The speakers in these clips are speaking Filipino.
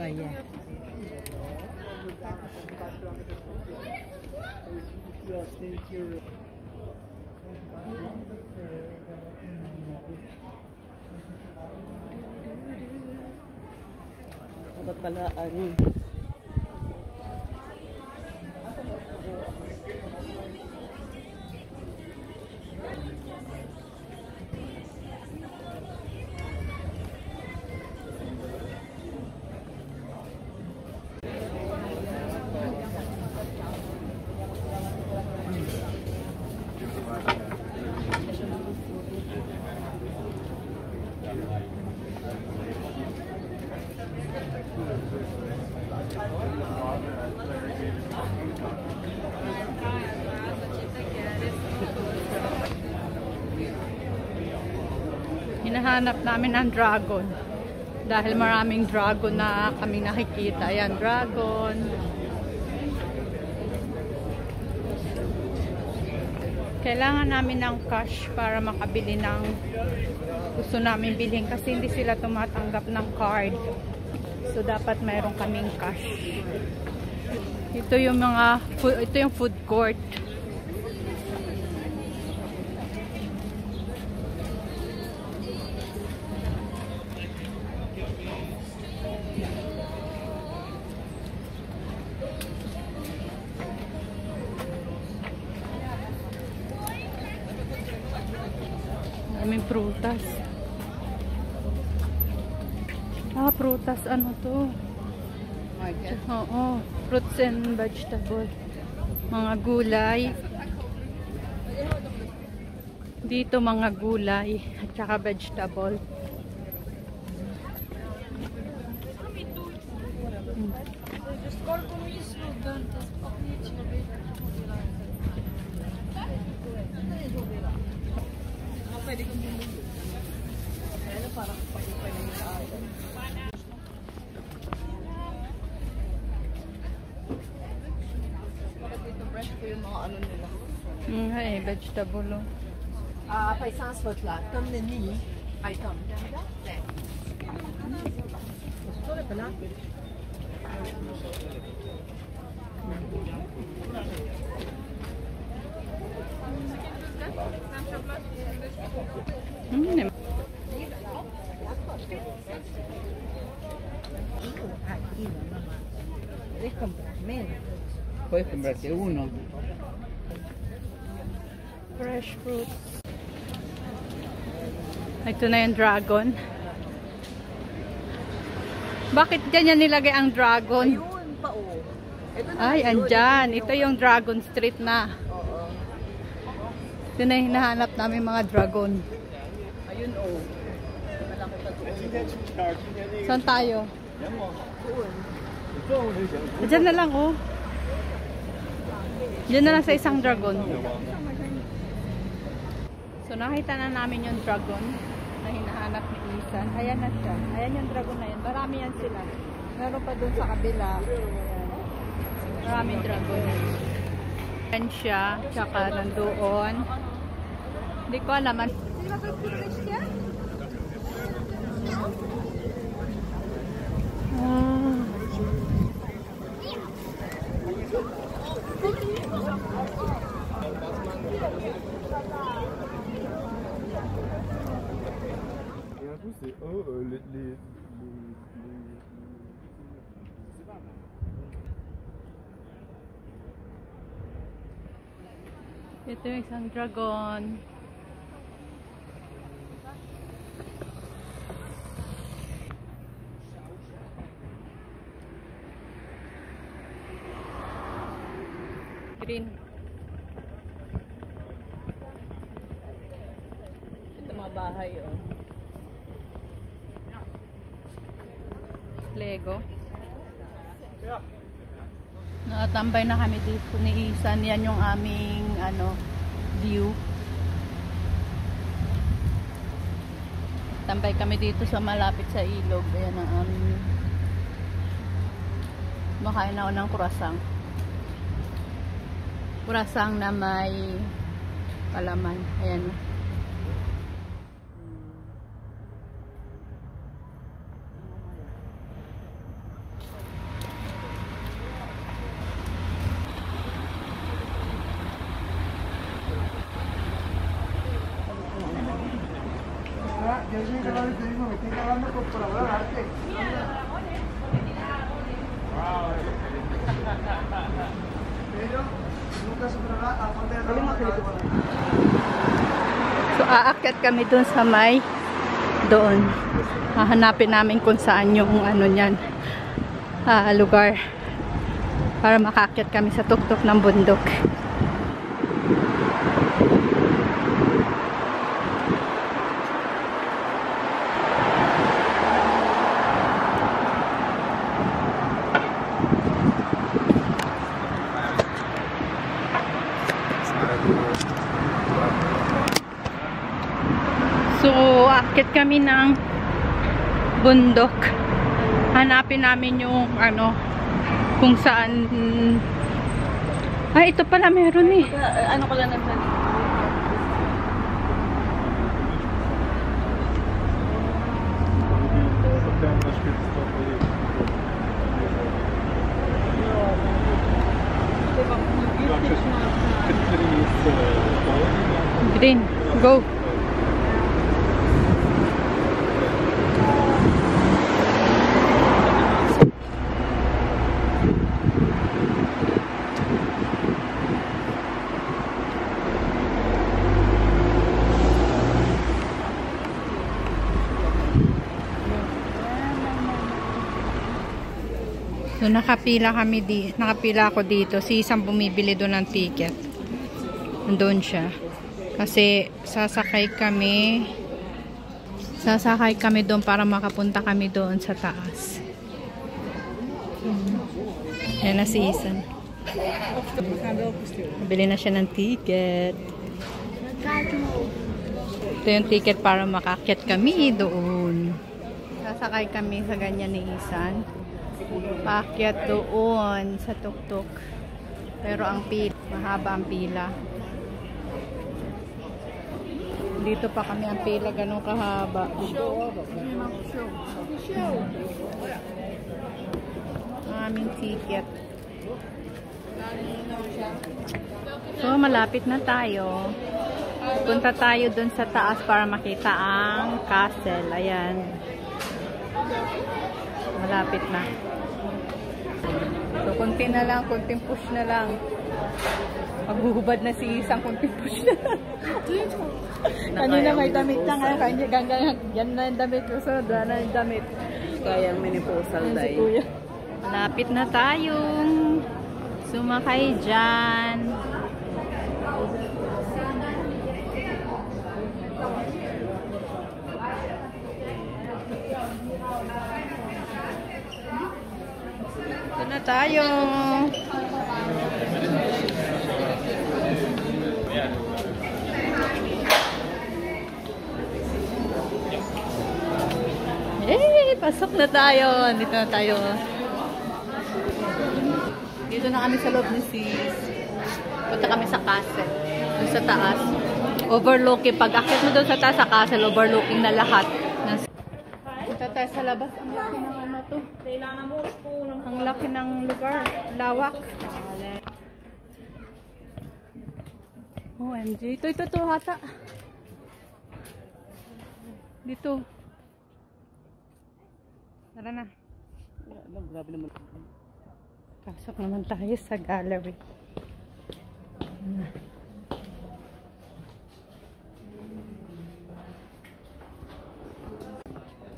papaya. Ano pala, ano? Hinahanap namin ang dragon dahil maraming dragon na kami nakikita. Ayan, dragon. Kailangan namin ng cash para makabili ng gusto namin bilhin kasi hindi sila tumatanggap ng card. So dapat mayroon kaming cash. Ito yung food court. May prutas. Prutas. Ano to? Oo. Fruits and vegetables. Mga gulay. Dito mga gulay. At saka vegetable. Vegetable. Après 160 là, comme le nid, ay comme. Puedes comprarte uno. Fresh fruits. Ito na yung dragon. Bakit ganyan nilagay ang dragon? Ayun pa oh. Ay, andyan. Ito yung Dragon Street na. Oo. Ito na yung hinahanap namin mga dragon. Ayun oh. Malaki pa doon. Saan tayo? Doon. Diyan na lang oh. Diyan na lang sa isang dragon. So nakita na namin yung dragon na hinahanap ni Isan. Ayan na siya. Ayan yung dragon na yan. Marami yan sila. Meron pa dun sa kabila. Ayan. Maraming dragon. Ayan siya. Tsaka nandoon. Hindi ko alam. Ito yung isang dragon. Green. Ito mga bahay oh. Lego. Nakatambay na kami dito ni Isan. Yan yung aming view. Tambay kami dito sa malapit sa ilog. Ayan ang aming makain ako ng kurasang. Kurasang na may palaman. Ayan. So, aakyat kami dun sa may doon. Hahanapin namin kung saan yung ano niyan, lugar. Para makaakyat kami sa tuktok ng bundok. So, aakyat kami ng bundok. Hanapin namin yung ano, kung saan. Ay, ito pala meron eh. Ano ko lang naman? Green, go. So, nakapila ako dito. Si isang bumibili doon ng ticket. Nandun siya. Kasi sasakay kami doon para makapunta kami doon sa taas. Yan na si Isan. Bili na siya ng ticket. Ito yung ticket para makakyat kami doon. Sasakay kami sa ganyan ni Isan. Paakyat doon sa tuktok. Pero ang pila, mahaba ang pila. Dito pa kami ang pila, ganun kahaba. Ang aming ticket. So, malapit na tayo. Punta tayo dun sa taas para makita ang castle. Ayan. Malapit na. So, konti na lang, konting push na lang. Maghuhubad na si Isang, konting push na lang. Kanina may damit na nga. Yan na yung damit. Susunod na yung damit. Kaya ang miniposal dahil. Malapit na tayong sumakay dyan. Ito na tayo. Pasok na tayo. Dito na tayo. Dito na kami sa loob ni Sis. Punta kami sa castle. Doon sa taas. Overlooking. Pag akit mo doon sa taas sa castle, overlooking na lahat. Punta tayo sa labas. Ang laki ng ano to. Ang laki ng lugar. Lawak. OMG. Ito hata. Dito. Tara na. Grabe naman. Pasok naman tayo sa gallery.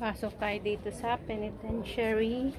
Pasok tayo dito sa penitentiary.